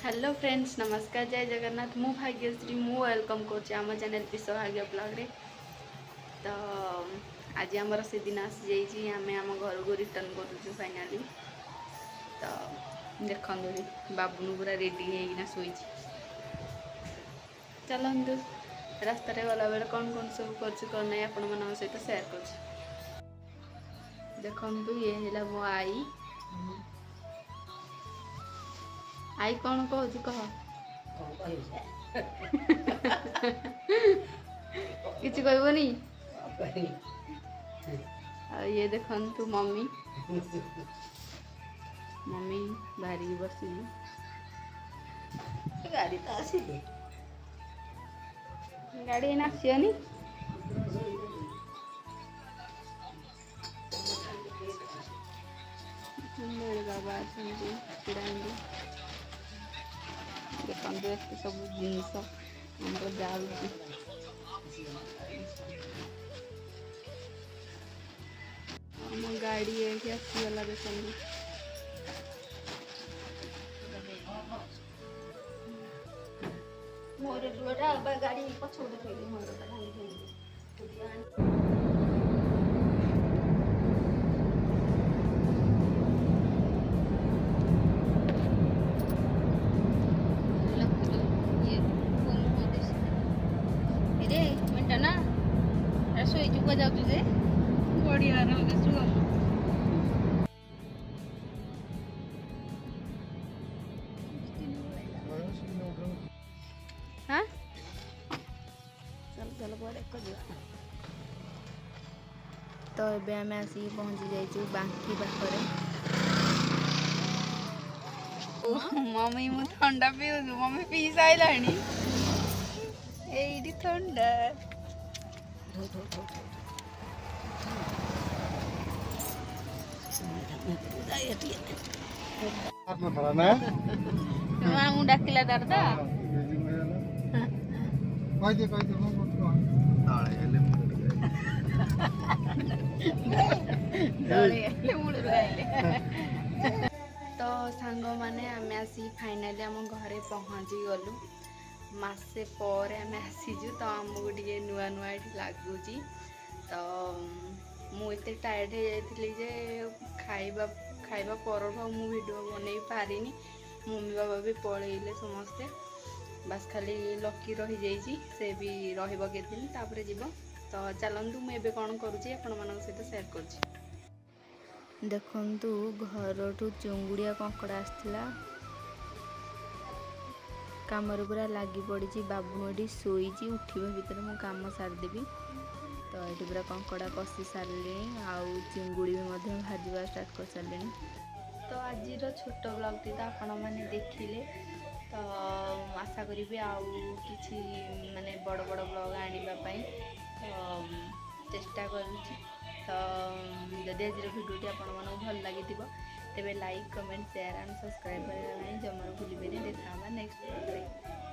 Hello friends, नमस्कार, जय जगन्नाथ। मु भाग्यश्री मु वेलकम कर चैनल विश्व भाग्य ब्लॉग रे। तो आज आमर से दिन आसी आम आम घर को रिटर्न करूँ फाइनाली। तो देखते बाबुन पूरा रेडी होना शोई। चलतु रास्त गला बेले कौन कौन सब कर आपण मान सहित सेयार कर। देखु ये है मो आई आई कौन कहूँ कह किसी कहबनी। ये देखु मम्मी मम्मी बाहरी बस गाड़ी तो आसी गाड़ी एना आसनी बाबा छड़ा देखते एत सब जिनस जाऊँ आम गाड़ी ये आसीगला देखते मोर गाड़ी पछोड़े थी मोर शोई चुका जाऊँ जे बढ़िया शुभ हाँ चल चल बड़े तो ये आम आसिक पहुँची जाइए बांकी पाखरे। मम्मी मु ठंडा पीऊ मम्मी पी सारा ये ठंडा डाकिला दादा तो सांग माने आम आसी फाइनाली आम घरे पहुँची गलु मासे पर आम आसीजु। तो आमको टे नुआ नुआ ये लगुच। तो मुझे टायर्ड हो जाइली जे खाइबा खाइबा पर मु वीडियो बनई पारिनी। मम्मी बाबा भी पलैले समस्ते बस खाली लकी रही जाइए से भी रही दिन तापर जीव। तो चलतु मुझे कौन करुँची आपण मान सहित सेयार कर। देखु घर ठू चुंगुड़िया कंकड़ा आसला कम पूरा लगी पड़ी। बाबू ये शोई उठा भितर मु कम सारिदेवी। तो ये पूरा कंकड़ा कषि सारे आउ चिंगुड़ी भी भाजवा स्टार्ट कर सारे। तो आज छोट ब्लॉग टी तो आपण मैंने देखिले। तो आशा करी आउ कि माने बड़ बड़ ब्लॉग आने तो चेष्टा करुँची। तो जदि आज भिडियोटी आपको भल लगी तेरे like comment share and subscribe करना जमार भूलें। देखा नेक्स्ट ब्लॉग।